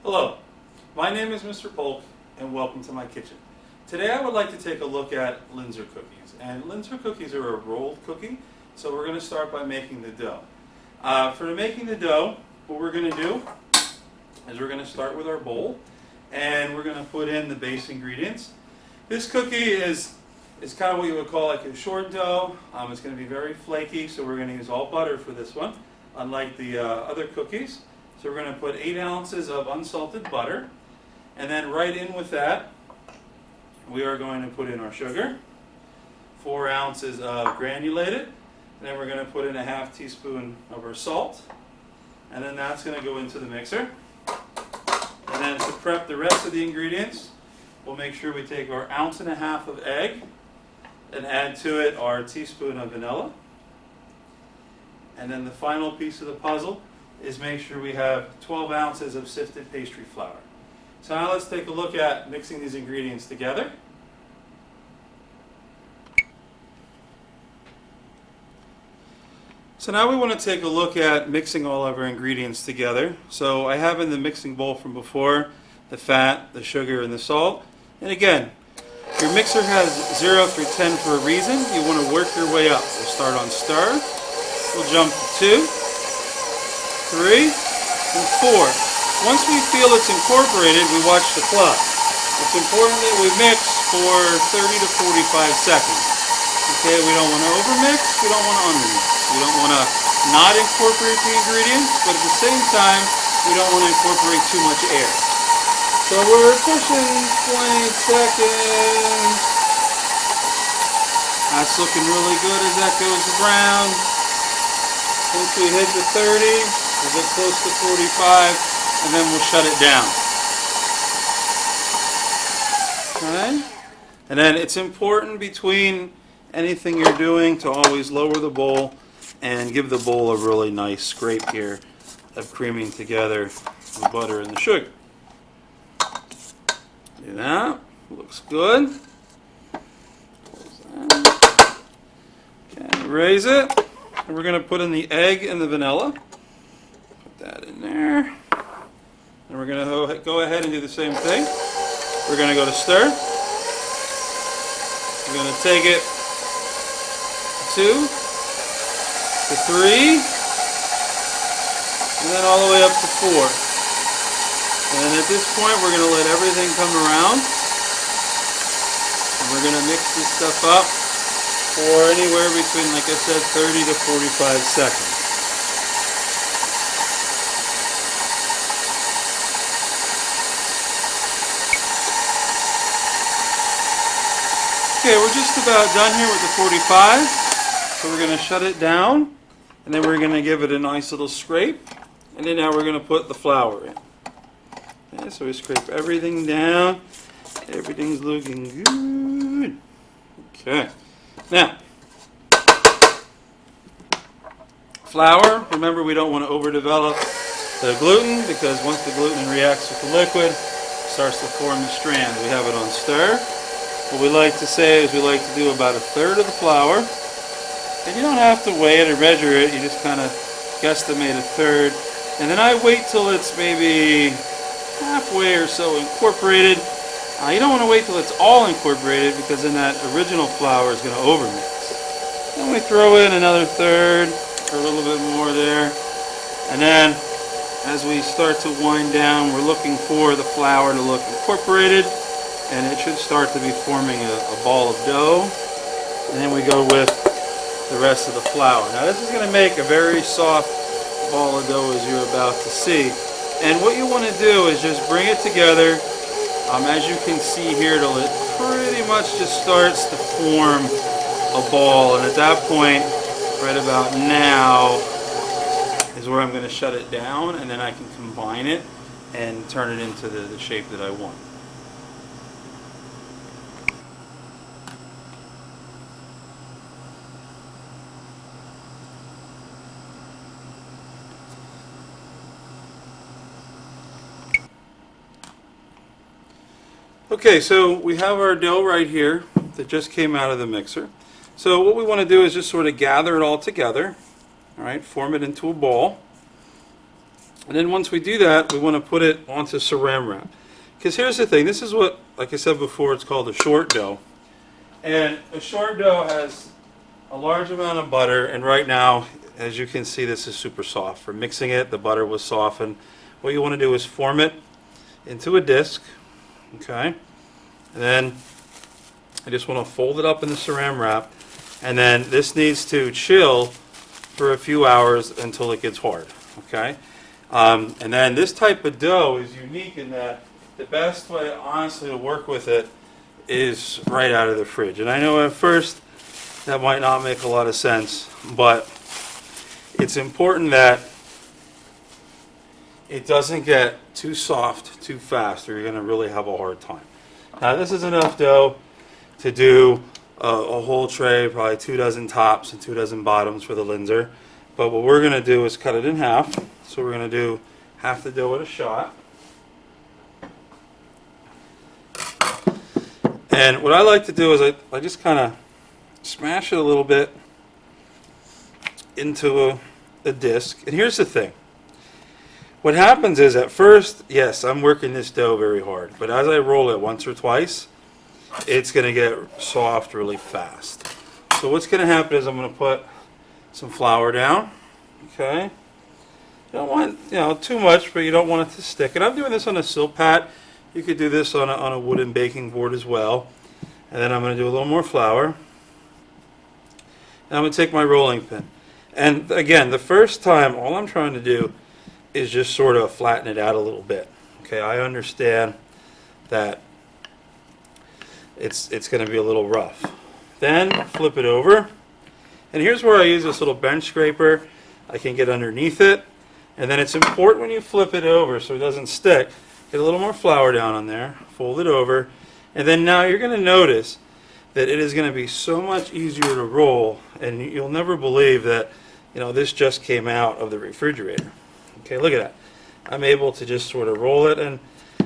Hello, my name is Mr. Polk and welcome to my kitchen. Today I would like to take a look at Linzer Cookies. And Linzer Cookies are a rolled cookie, so we're going to start by making the dough. For making the dough, what we're going to do is we're going to start with our bowl and we're going to put in the base ingredients. This cookie is kind of what you would call like a short dough. It's going to be very flaky, so we're going to use all butter for this one, unlike the other cookies. So we're going to put 8 ounces of unsalted butter, and then right in with that, we are going to put in our sugar, 4 ounces of granulated, and then we're going to put in a ½ teaspoon of our salt, and then that's going to go into the mixer. And then to prep the rest of the ingredients, we'll make sure we take our 1.5 ounces of egg and add to it our teaspoon of vanilla. And then the final piece of the puzzle is make sure we have 12 ounces of sifted pastry flour. So now let's take a look at mixing these ingredients together. So now we want to take a look at mixing all of our ingredients together. So I have in the mixing bowl from before the fat, the sugar, and the salt. And again, your mixer has 0 through 10 for a reason. You want to work your way up. We'll start on stir. We'll jump to 2, 3, and 4. Once we feel it's incorporated, we watch the clock. It's important that we mix for 30 to 45 seconds. Okay, we don't want to overmix, we don't want to undermix. We don't want to not incorporate the ingredients, but at the same time, we don't want to incorporate too much air. So we're pushing 20 seconds. That's looking really good as that goes around. Once we hit the 30, we'll get close to 45, and then we'll shut it down. Okay? And then it's important between anything you're doing to always lower the bowl and give the bowl a really nice scrape here of creaming together the butter and the sugar. Do that. Looks good. Close that. Okay, raise it. And we're going to put in the egg and the vanilla. Put that in there. And we're going to go ahead and do the same thing. We're going to go to stir. We're going to take it to 2, to 3, and then all the way up to 4. And at this point, we're going to let everything come around. And we're going to mix this stuff up for anywhere between, like I said, 30 to 45 seconds. Okay, we're just about done here with the 45. So we're going to shut it down, and then we're going to give it a nice little scrape. And then now we're going to put the flour in. Okay, so we scrape everything down. Everything's looking good. Okay. Now, flour, remember we don't want to overdevelop the gluten because once the gluten reacts with the liquid, it starts to form the strands. We have it on stir. What we like to say is we like to do about 1/3 of the flour. And you don't have to weigh it or measure it, you just kind of guesstimate 1/3. And then I wait till it's maybe halfway or so incorporated. You don't want to wait till it's all incorporated because then that original flour is going to overmix. Then we throw in another 1/3 or a little bit more there. And then as we start to wind down, we're looking for the flour to look incorporated. And it should start to be forming a ball of dough. And then we go with the rest of the flour. Now this is going to make a very soft ball of dough as you're about to see. And what you want to do is just bring it together, as you can see here, till it pretty much just starts to form a ball. And at that point, right about now, is where I'm going to shut it down, and then I can combine it and turn it into the shape that I want. Okay, so we have our dough right here that just came out of the mixer. So what we want to do is just sort of gather it all together, all right, form it into a ball. And then once we do that, we want to put it onto saran wrap. Because here's the thing, this is what, like I said before, it's called a short dough. And a short dough has a large amount of butter, and right now, as you can see, this is super soft. For mixing it, the butter was softened. What you want to do is form it into a disc, okay? And then I just want to fold it up in the saran wrap, and then this needs to chill for a few hours until it gets hard, okay? And then this type of dough is unique in that the best way, honestly, to work with it is right out of the fridge. And I know at first that might not make a lot of sense, but it's important that it doesn't get too soft too fast, or you're going to really have a hard time. Now, this is enough dough to do a whole tray, probably 2 dozen tops and 2 dozen bottoms for the Linzer. But what we're going to do is cut it in half. So we're going to do half the dough at a shot. And what I like to do is I just kind of smash it a little bit into a disc. And here's the thing. What happens is at first, yes, I'm working this dough very hard. But as I roll it once or twice, it's going to get soft really fast. So what's going to happen is I'm going to put some flour down. Okay. You don't want, too much, but you don't want it to stick. And I'm doing this on a Silpat. You could do this on a wooden baking board as well. And then I'm going to do a little more flour. And I'm going to take my rolling pin. And again, the first time, all I'm trying to do is just sort of flatten it out a little bit. Okay, I understand that it's going to be a little rough. Then flip it over. And here's where I use this little bench scraper. I can get underneath it. And then it's important when you flip it over so it doesn't stick. Get a little more flour down on there. Fold it over. And then now you're going to notice that it is going to be so much easier to roll. And you'll never believe that, this just came out of the refrigerator. Okay, look at that. I'm able to just sort of roll it. And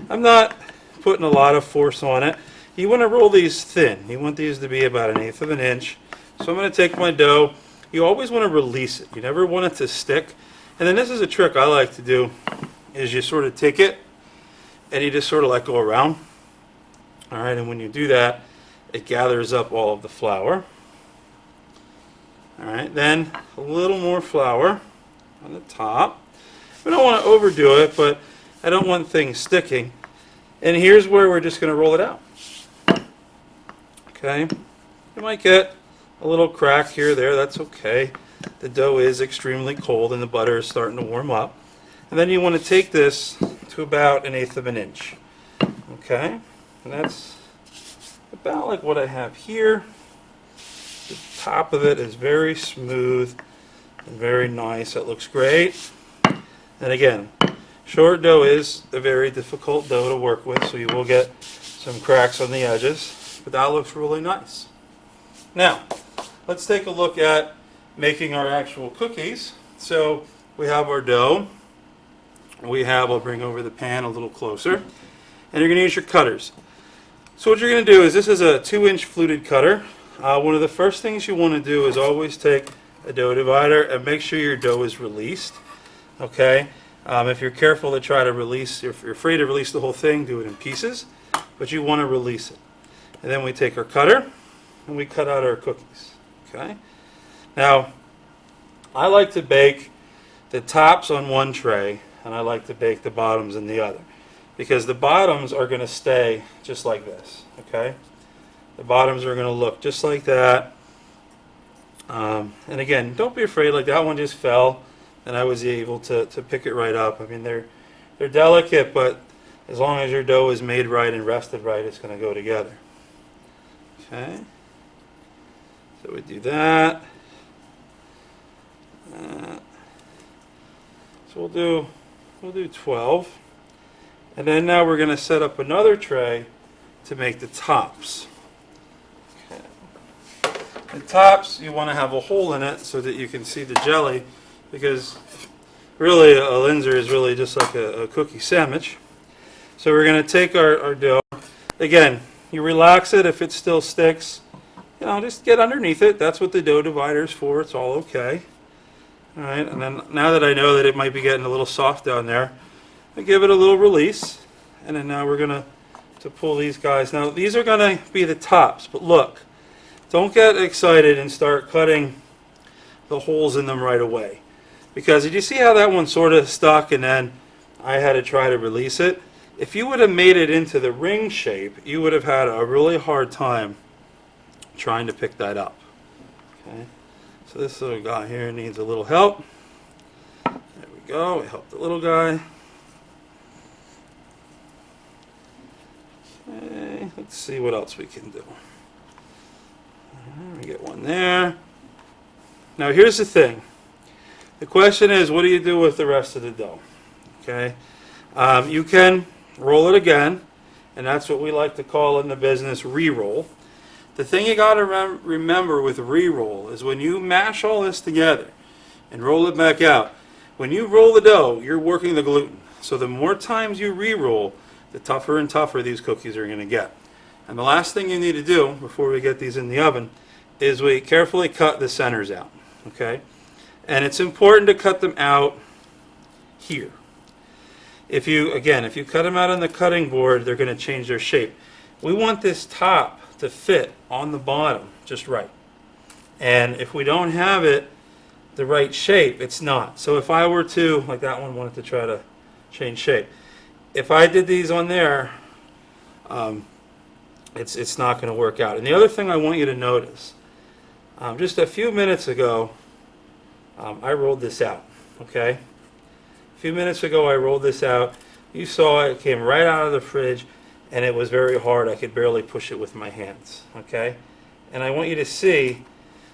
I'm not putting a lot of force on it. You want to roll these thin. You want these to be about 1/8 of an inch. So I'm going to take my dough. You always want to release it. You never want it to stick. And then this is a trick I like to do, is you sort of take it and you just sort of let go around. All right, and when you do that, it gathers up all of the flour. All right, then a little more flour on the top. We don't want to overdo it, but I don't want things sticking. And here's where we're just going to roll it out. Okay, you might get a little crack here or there, that's okay. The dough is extremely cold and the butter is starting to warm up. And then you want to take this to about 1/8 of an inch. Okay, and that's about like what I have here. The top of it is very smooth and very nice. It looks great. And again, short dough is a very difficult dough to work with, so you will get some cracks on the edges, but that looks really nice. Now, let's take a look at making our actual cookies. So we have our dough. I'll bring over the pan a little closer, and you're going to use your cutters. So what you're going to do is, this is a 2-inch fluted cutter. One of the first things you want to do is always take a dough divider and make sure your dough is released. Okay, if you're careful to try to release, if you're afraid to release the whole thing, do it in pieces, but you want to release it. And then we take our cutter and we cut out our cookies. Okay, now I like to bake the tops on one tray and I like to bake the bottoms in the other, because the bottoms are going to stay just like this. Okay, the bottoms are going to look just like that. And again, don't be afraid, like that one just fell and I was able to pick it right up. I mean, they're delicate, but as long as your dough is made right and rested right, it's going to go together. Okay, so we do that. So we'll do 12, and then now we're going to set up another tray to make the tops. Okay. The tops, you want to have a hole in it so that you can see the jelly, because really a Linzer is really just like a cookie sandwich. So we're going to take our dough. Again, you relax it. If it still sticks, just get underneath it. That's what the dough divider is for. It's all okay. All right, and then now that I know that it might be getting a little soft down there, I give it a little release, and then now we're gonna pull these guys. Now these are gonna be the tops, but look, don't get excited and start cutting the holes in them right away, because did you see how that one sort of stuck and then I had to try to release it? If you would have made it into the ring shape, you would have had a really hard time trying to pick that up. Okay. So this little guy here needs a little help. There we go. We help the little guy. Okay. Let's see what else we can do. We get one there. Now here's the thing. The question is, what do you do with the rest of the dough? Okay. You can roll it again, and that's what we like to call in the business re-roll. The thing you got to remember with re-roll is when you mash all this together and roll it back out, when you roll the dough, you're working the gluten. So the more times you re-roll, the tougher and tougher these cookies are going to get. And the last thing you need to do before we get these in the oven is we carefully cut the centers out. Okay? And it's important to cut them out here. If you cut them out on the cutting board, they're going to change their shape. We want this top to fit on the bottom just right. And if we don't have it the right shape, it's not. So if I were to, like that one wanted to try to change shape. If I did these on there, it's not going to work out. And the other thing I want you to notice, just a few minutes ago, I rolled this out, okay? A few minutes ago I rolled this out. You saw it came right out of the fridge, and it was very hard. I could barely push it with my hands, okay? And I want you to see,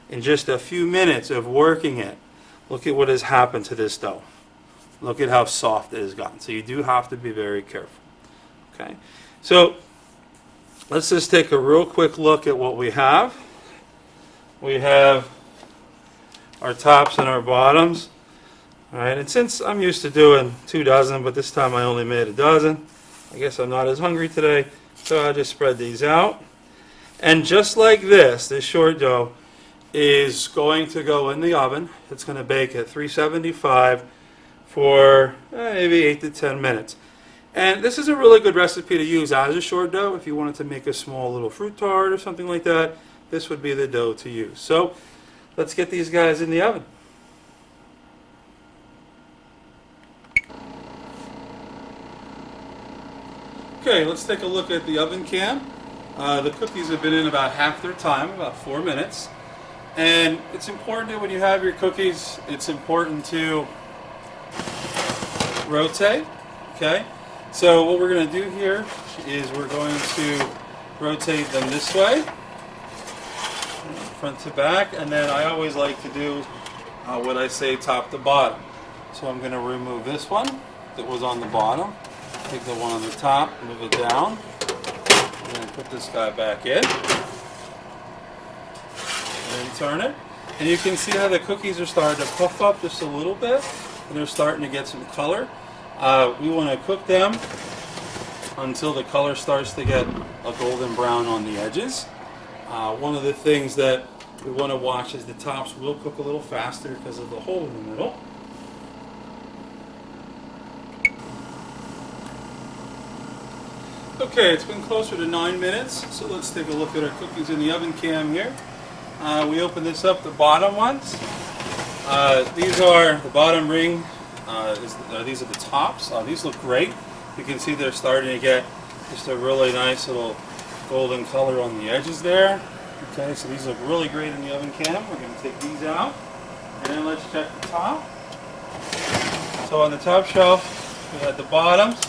in just a few minutes of working it, look at what has happened to this dough. Look at how soft it has gotten. So you do have to be very careful, okay? So let's just take a real quick look at what we have. We have our tops and our bottoms. All right, and since I'm used to doing 2 dozen, but this time I only made 1 dozen, I guess I'm not as hungry today, so I'll just spread these out. And just like this short dough is going to go in the oven. It's going to bake at 375 for maybe 8 to 10 minutes. And this is a really good recipe to use as a short dough. If you wanted to make a small little fruit tart or something like that, this would be the dough to use. So let's get these guys in the oven. Okay, let's take a look at the oven cam. The cookies have been in about half their time, about 4 minutes. And it's important that when you have your cookies, it's important to rotate. Okay, so what we're going to do here is we're going to rotate them this way, front to back, and then I always like to do what I say top to bottom. So I'm going to remove this one that was on the bottom. Take the one on the top, move it down, and then put this guy back in, and then turn it. And you can see how the cookies are starting to puff up just a little bit, and they're starting to get some color. We want to cook them until the color starts to get a golden brown on the edges. One of the things that we want to watch is the tops will cook a little faster because of the hole in the middle. Okay, it's been closer to 9 minutes, so let's take a look at our cookies in the oven cam here. We open this up, the bottom ones. These are the bottom ring. These are the tops. These look great. You can see they're starting to get just a really nice little golden color on the edges there. Okay, so these look really great in the oven cam. We're going to take these out, and then let's check the top. So on the top shelf, we had the bottoms.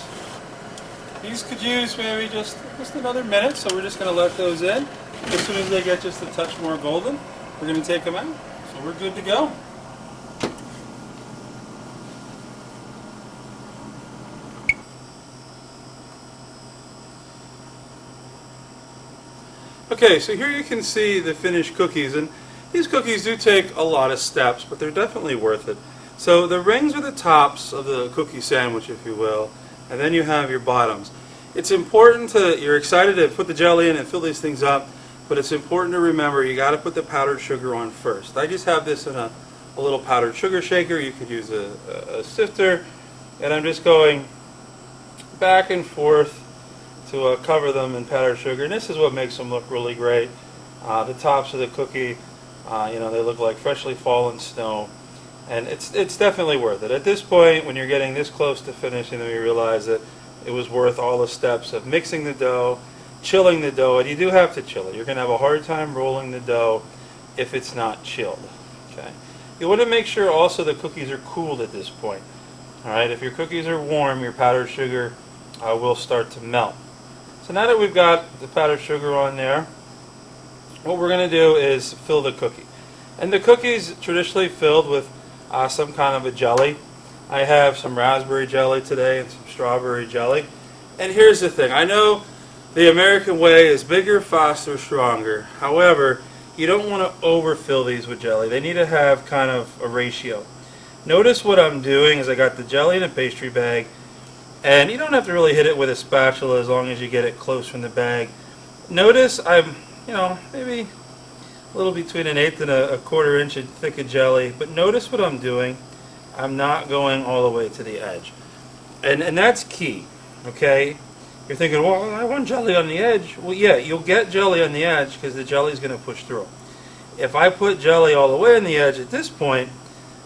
These could use maybe just another minute, so we're just going to let those in. As soon as they get just a touch more golden, we're going to take them out. So we're good to go. Okay, so here you can see the finished cookies, and these cookies do take a lot of steps, but they're definitely worth it. So the rings are the tops of the cookie sandwich, if you will, and then you have your bottoms. It's important you're excited to put the jelly in and fill these things up, but it's important to remember you got to put the powdered sugar on first. I just have this in a a little powdered sugar shaker. You could use a sifter. And I'm just going back and forth to cover them in powdered sugar. And this is what makes them look really great. The tops of the cookie, they look like freshly fallen snow. And it's definitely worth it. At this point, when you're getting this close to finishing them, you realize that it was worth all the steps of mixing the dough, chilling the dough, and you do have to chill it. You're going to have a hard time rolling the dough if it's not chilled. Okay. You want to make sure also the cookies are cooled at this point. All right. If your cookies are warm, your powdered sugar will start to melt. So now that we've got the powdered sugar on there, what we're going to do is fill the cookie. And the cookie's traditionally filled with some kind of a jelly. I have some raspberry jelly today and some strawberry jelly. And here's the thing. I know the American way is bigger, faster, stronger. However, you don't want to overfill these with jelly. They need to have kind of a ratio. Notice what I'm doing is I got the jelly in a pastry bag, and you don't have to really hit it with a spatula as long as you get it close from the bag. Notice I'm, maybe a little between an eighth and a quarter inch thick of jelly, but notice what I'm doing. I'm not going all the way to the edge. And that's key, okay? You're thinking, well, I want jelly on the edge. Well, yeah, you'll get jelly on the edge because the jelly's going to push through. If I put jelly all the way on the edge at this point,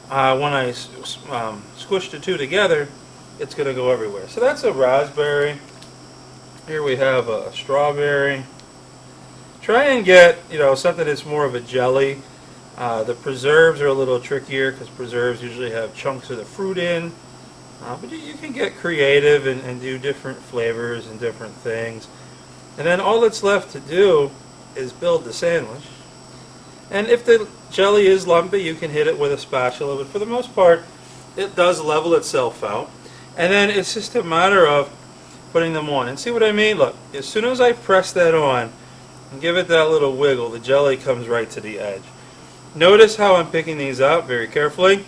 when I squish the two together, it's going to go everywhere. So that's a raspberry. Here we have a strawberry. Try and get, something that's more of a jelly. The preserves are a little trickier because preserves usually have chunks of the fruit in. But you can get creative and do different flavors and different things. And then all that's left to do is build the sandwich. And if the jelly is lumpy, you can hit it with a spatula. But for the most part, it does level itself out. And then it's just a matter of putting them on. And see what I mean? Look, as soon as I press that on and give it that little wiggle, the jelly comes right to the edge. Notice how I'm picking these up very carefully.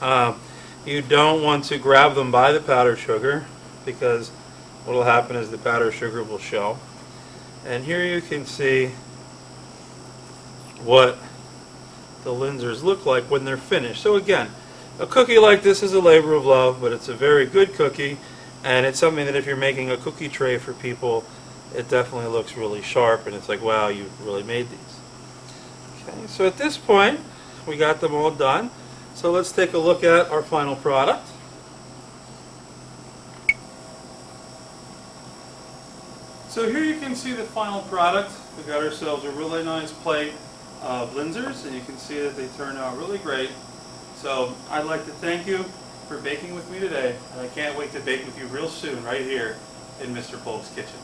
You don't want to grab them by the powdered sugar because what will happen is the powdered sugar will show. And here you can see what the Linzers look like when they're finished. So again, a cookie like this is a labor of love, but it's a very good cookie, and it's something that if you're making a cookie tray for people, it definitely looks really sharp, and it's like, wow, you really made these. Okay, so at this point, we got them all done. So let's take a look at our final product. So here you can see the final product. We got ourselves a really nice plate of Linzers, and you can see that they turned out really great. So I'd like to thank you for baking with me today, and I can't wait to bake with you real soon right here in Mr. Polk's kitchen.